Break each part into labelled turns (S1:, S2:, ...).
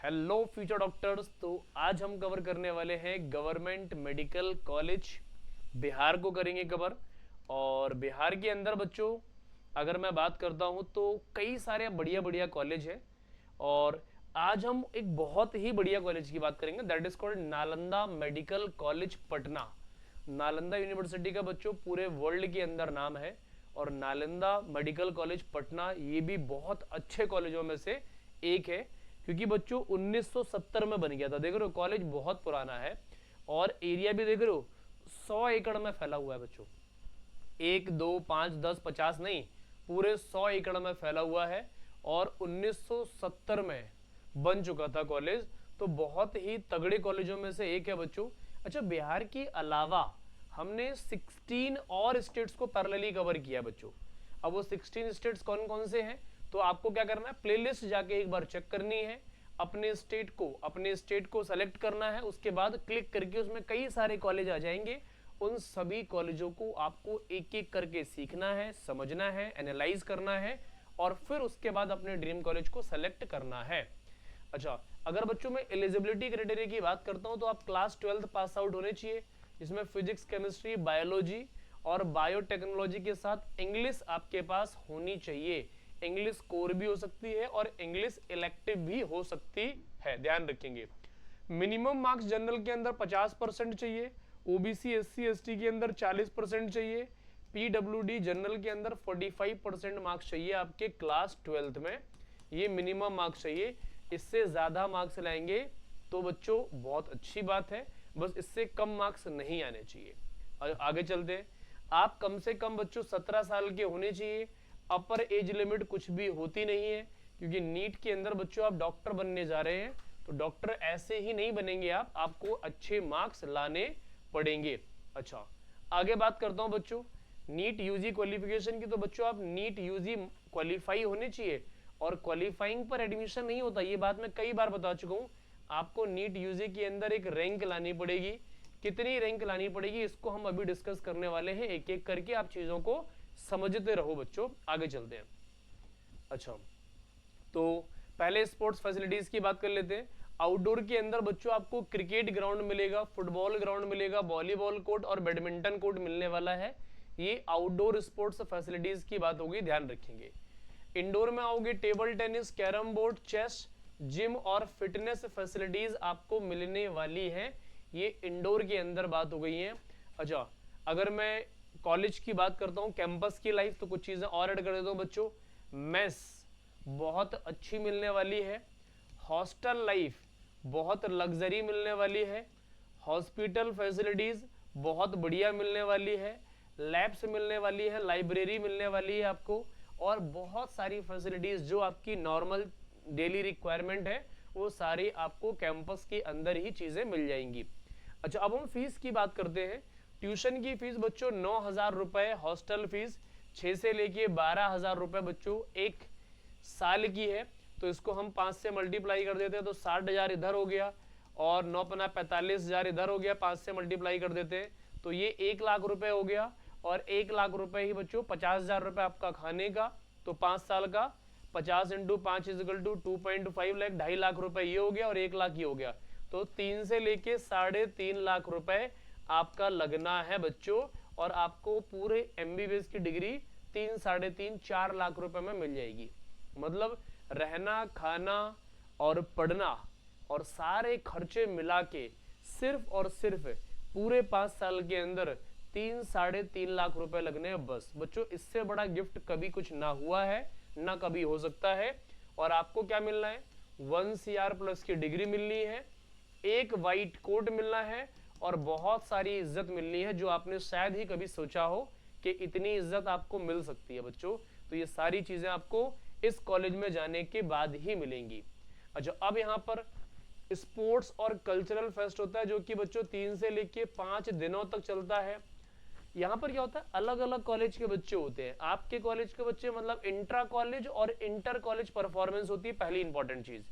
S1: Hello future doctors. तो आज हम कवर करने वाले हैं गवर्नमेंट मेडिकल कॉलेज बिहार को करेंगे कवर। और बिहार के अंदर बच्चों अगर मैं बात करता हूं तो कई सारे बढ़िया बढ़िया कॉलेज हैं। और आज हम एक बहुत ही बढ़िया कॉलेज की बात करेंगे, that is called Nalanda medical college Patna. Nalanda university का बच्चों पूरे वर्ल्ड के अंदर नाम है और नालंदा मेडिकल कॉलेज पटना ये भी बहुत अच्छे कॉलेजों में से एक है, क्योंकि बच्चों 1970 में बन गया था। देख रहे हो कॉलेज बहुत पुराना है और एरिया भी देख रहे हो 100 एकड़ में फैला हुआ है बच्चों। 1 2 5 10 50 नहीं, पूरे 100 एकड़ में फैला हुआ है और 1970 में बन चुका था कॉलेज। तो बहुत ही तगड़े कॉलेजों में से एक है बच्चों। अच्छा, बिहार के अलावा हमने 16 और स्टेट्स को पैरेलली कवर किया बच्चों। अब वो 16 स्टेट्स कौन कौन से हैं तो आपको क्या करना है, प्लेलिस्ट जाके एक बार चेक करनी है, अपने स्टेट को सेलेक्ट करना है, उसके बाद क्लिक करके उसमें कई सारे कॉलेज आ जाएंगे। उन सभी कॉलेजों को आपको एक एक करके सीखना है, समझना है, एनालाइज करना है और फिर उसके बाद अपने ड्रीम कॉलेज को सेलेक्ट करना है। अच्छा, अगर बच्चों में एलिजिबिलिटी क्राइटेरिया की बात करता हूं तो आप क्लास 12 पास आउट होने चाहिए, जिसमें फिजिक्स, केमिस्ट्री, बायोलॉजी और बायोटेक्नोलॉजी के साथ इंग्लिश आपके पास होनी चाहिए। इंग्लिश कोर भी हो सकती है और इंग्लिश इलेक्टिव भी हो सकती है, ध्यान रखेंगे। मिनिमम मार्क्स जनरल के अंदर 50% चाहिए, ओबीसी एससी एसटी के अंदर 40% चाहिए, पीडब्ल्यूडी जनरल के अंदर 45% मार्क्स चाहिए आपके क्लास 12 में। ये मिनिमम मार्क्स चाहिए। इससे ज्यादा मार्क्स लाएंगे तो बच्चों बहुत अच्छी बात है, बस इससे कम मार्क्स नहीं आने चाहिए। आगे चलते हैं। आप कम से कम बच्चों 17 साल के होने चाहिए। अपर एज लिमिट कुछ भी होती नहीं है, क्योंकि नीट के अंदर बच्चों आप डॉक्टर बनने जा रहे हैं तो डॉक्टर ऐसे ही नहीं बनेंगे आपको अच्छे मार्क्स लाने पड़ेंगे। अच्छा, आगे बात करता हूं बच्चों नीट यूजी क्वालिफिकेशन की। तो बच्चों आप नीट यूजी क्वालिफाई होने चाहिए और क्वालिफाइंग पर एडमिशन नहीं होता, ये बात मैं कई बार बता चुका हूं। आपको नीट यूजी के अंदर एक रैंक लानी पड़ेगी। कितनी रैंक लानी पड़ेगी इसको हम अभी डिस्कस करने वाले हैं, एक एक करके आप चीजों को समझते रहो बच्चों। आगे चलते हैं। अच्छा, तो पहले स्पोर्ट्स फैसिलिटीज की बात कर लेते हैं। आउटडोर के अंदर बच्चों आपको क्रिकेट ग्राउंड मिलेगा, फुटबॉल ग्राउंड मिलेगा, वॉलीबॉल कोर्ट और बैडमिंटन कोर्ट मिलने वाला है। ये आउटडोर स्पोर्ट्स फैसिलिटीज की बात होगी, ध्यान रखेंगे। इंडोर में आओगे table tennis, carrom board, chess, gym और फिटनेस फैसिलिटीज आपको मिलने वाली है। ये इंडोर के अंदर बात हो गई है। अच्छा, अगर मैं कॉलेज की बात करता हूँ, कैंपस की लाइफ, तो कुछ चीजें और ऐड कर देता हूँ बच्चों। मेस बहुत अच्छी मिलने वाली है, हॉस्टल लाइफ बहुत लग्जरी मिलने वाली है, हॉस्पिटल फैसिलिटीज बहुत बढ़िया मिलने वाली है, लैब्स मिलने वाली है, लाइब्रेरी मिलने वाली है आपको, और बहुत सारी फैसिलिटीज जो आपकी नॉर्मल डेली रिक्वायरमेंट है वो सारी आपको कैंपस के अंदर ही चीजें मिल जाएंगी। अच्छा, अब हम फीस की बात करते हैं। ट्यूशन की फीस बच्चों 9,000 रुपए, हॉस्टल फीस 6 से लेके 12,000 रुपए बच्चों एक साल की है। तो इसको हम 5 से मल्टीप्लाई कर देते हैं तो 60,000 इधर हो गया और 9 पना 45,000 इधर हो गया। 5 से मल्टीप्लाई कर देते हैं तो ये 1 लाख रुपए हो गया और 1 लाख रुपए ही बच्चों 50,000 रुपए आपका खाने का। तो 5 साल का 50 × 5 = 2.5 लाख, 2.5 लाख रुपए ये हो गया और 1 लाख ये हो गया। तो 3 से लेके 3.5 लाख रुपए आपका लगना है बच्चों, और आपको पूरे एमबीबीएस की डिग्री 3, 3.5, 4 लाख रुपए में मिल जाएगी। मतलब रहना, खाना और पढ़ना और सारे खर्चे मिला के सिर्फ और सिर्फ पूरे 5 साल के अंदर 3, 3.5 लाख रुपए लगने हैं बस। बच्चों इससे बड़ा गिफ्ट कभी कुछ ना हुआ है, ना कभी हो सकता है। और आपको क्या मिलना है, 1 CR+ की डिग्री मिलनी है, एक वाइट कोट मिलना है और बहुत सारी इज्जत मिलनी है जो आपने शायद ही कभी सोचा हो कि इतनी इज्जत आपको मिल सकती है बच्चों। तो ये सारी चीजें आपको इस कॉलेज में जाने के बाद ही मिलेंगी। अच्छा, अब यहाँ पर स्पोर्ट्स और कल्चरल फेस्ट होता है जो कि बच्चों 3 से लेके 5 दिनों तक चलता है। यहाँ पर क्या होता है, अलग अलग कॉलेज के बच्चे होते हैं। आपके कॉलेज के बच्चे मतलब इंट्रा कॉलेज और इंटर कॉलेज परफॉर्मेंस होती है पहली इंपॉर्टेंट चीज।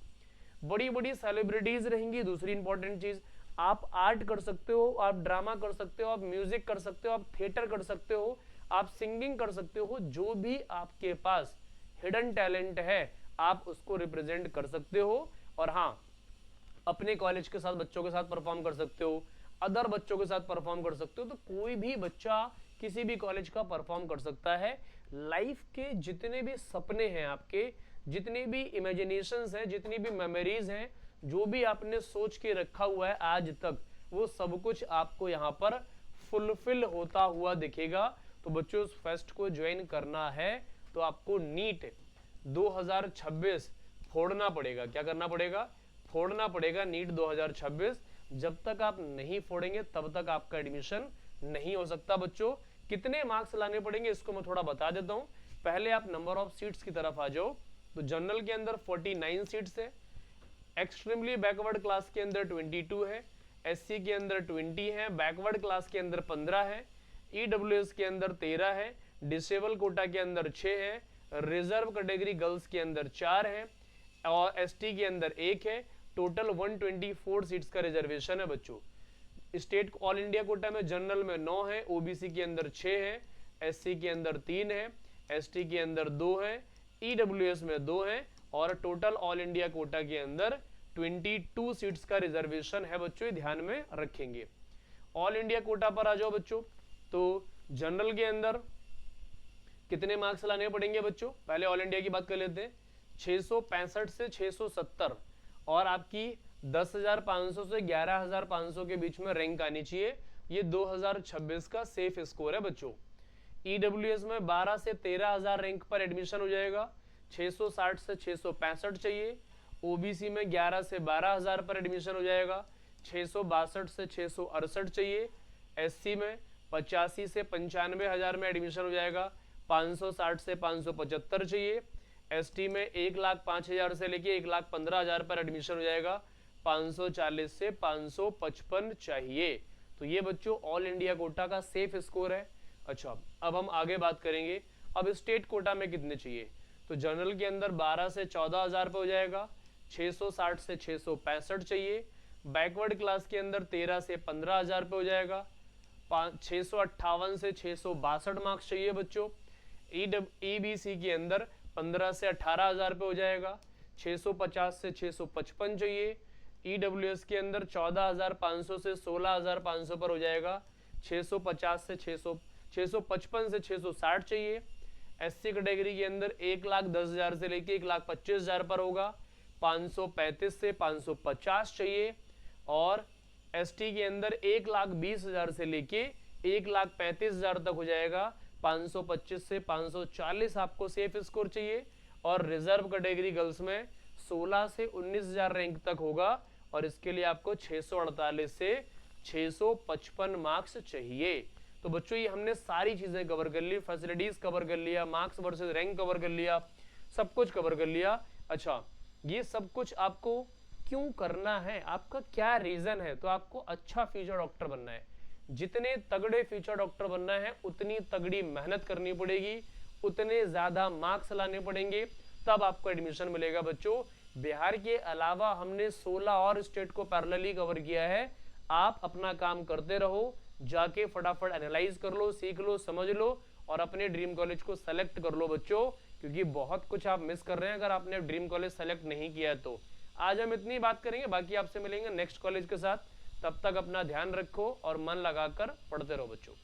S1: बड़ी बड़ी सेलिब्रिटीज रहेंगी दूसरी इंपॉर्टेंट चीज। आप आर्ट कर सकते हो, आप ड्रामा कर सकते हो, आप म्यूजिक कर सकते हो, आप थिएटर कर सकते हो, आप सिंगिंग कर सकते हो। जो भी आपके पास हिडन टैलेंट है आप उसको रिप्रेजेंट कर सकते हो। और हाँ, अपने कॉलेज के साथ बच्चों के साथ परफॉर्म कर सकते हो, अदर बच्चों के साथ परफॉर्म कर सकते हो, तो कोई भी बच्चा किसी भी कॉलेज का परफॉर्म कर सकता है। लाइफ के जितने भी सपने हैं आपके, जितने भी इमेजिनेशंस हैं, जितनी भी मेमोरीज हैं, जो भी आपने सोच के रखा हुआ है आज तक, वो सब कुछ आपको यहाँ पर फुलफिल होता हुआ दिखेगा। तो बच्चों उस फेस्ट को ज्वाइन करना है तो आपको नीट 2026 फोड़ना पड़ेगा। क्या करना पड़ेगा? फोड़ना पड़ेगा नीट 2026। जब तक आप नहीं फोड़ेंगे तब तक आपका एडमिशन नहीं हो सकता। बच्चों कितने मार्क्स लाने पड़ेंगे इसको मैं थोड़ा बता देता हूं। पहले आप नंबर ऑफ सीट्स की तरफ आ जाओ। तो जनरल के अंदर 49 सीट्स है, एक्सट्रीमली बैकवर्ड क्लास के अंदर 22 है, एससी के अंदर 20 है, बैकवर्ड क्लास के अंदर 15 है, ईडब्ल्यूएस के अंदर 13 है, डिसेबल कोटा के अंदर 6 है, रिजर्व कैटेगरी गर्ल्स के अंदर 4 है और एसटी के अंदर 1 है। टोटल 124 सीट्स का रिजर्वेशन है बच्चों। स्टेट ऑल इंडिया कोटा में जनरल में 9 है, ओबीसी के अंदर 6 है, एससी के अंदर 3 है, एसटी के अंदर 2 है, ईडब्ल्यूएस में 2 है और टोटल ऑल इंडिया कोटा के अंदर 22 सीट्स का रिजर्वेशन है बच्चों, ये ध्यान में रखेंगे। ऑल इंडिया कोटा पर आ जाओ बच्चों। तो जनरल के अंदर कितने मार्क्स लाने पड़ेंगे बच्चों? पहले ऑल इंडिया की बात कर लेते हैं। 665 से 670 और आपकी 10,500 से 11,500 के बीच में रैंक आनी चाहिए। ये 2026 का सेफ स्कोर है बच्चों। ईडब्ल्यूएस में 12 से 13,000 रैंक पर एडमिशन हो जाएगा, 660 से 665 चाहिए। ओबीसी में 11 से 12,000 पर एडमिशन हो जाएगा, 662 से 668 चाहिए। एससी में 85 से 95,000 में एडमिशन हो जाएगा, 560 से 575 चाहिए। एसटी में 1,05,000 से लेके 1,15,000 पर एडमिशन हो जाएगा, 540 से 555 चाहिए। तो ये बच्चों ऑल इंडिया कोटा का सेफ स्कोर है। अच्छा, अब हम आगे बात करेंगे। अब स्टेट कोटा में कितने चाहिए? तो जनरल के अंदर 12 से 14,000 पे हो जाएगा, 660 से 665 चाहिए। बैकवर्ड क्लास के अंदर 13 से 15,000 पे हो जाएगा, 658 से 662 मार्क्स चाहिए बच्चों। ईबीसी के अंदर 15 से 18,000 पे हो जाएगा, 650 से 655 चाहिए। ईडब्ल्यूएस के अंदर 14,500 से 16,500 पर हो जाएगा, 650 से 655 से 660 चाहिए। एससी कैटेगरी के अंदर 1,10,000 से लेके 1,25,000 पर होगा, 535 से 550 चाहिए। और एसटी के अंदर 1,20,000 से लेके 1,35,000 तक हो जाएगा, 525 से 540 आपको सेफ स्कोर चाहिए। और रिजर्व कैटेगरी गर्ल्स में 16 से 19,000 रैंक तक होगा और इसके लिए आपको 648 से 655 मार्क्स चाहिए। तो बच्चों ये हमने सारी चीजें कवर कर ली, फैसिलिटीज कवर कर लिया, मार्क्स वर्सेस रैंक कवर कर लिया, सब कुछ कवर कर लिया। अच्छा, ये सब कुछ आपको क्यों करना है, आपका क्या रीजन है? तो आपको अच्छा फ्यूचर डॉक्टर बनना है। जितने तगड़े फ्यूचर डॉक्टर बनना है उतनी तगड़ी मेहनत करनी पड़ेगी, उतने ज्यादा मार्क्स लाने पड़ेंगे, तब आपको एडमिशन मिलेगा बच्चों। बिहार के अलावा हमने 16 और स्टेट को पैरेलली कवर किया है। आप अपना काम करते रहो, जाके फटाफट एनालाइज कर लो, सीख लो, समझ लो और अपने ड्रीम कॉलेज को सेलेक्ट कर लो बच्चों, क्योंकि बहुत कुछ आप मिस कर रहे हैं अगर आपने ड्रीम कॉलेज सेलेक्ट नहीं किया तो। आज हम इतनी बात करेंगे, बाकी आपसे मिलेंगे नेक्स्ट कॉलेज के साथ। तब तक अपना ध्यान रखो और मन लगाकर पढ़ते रहो बच्चों।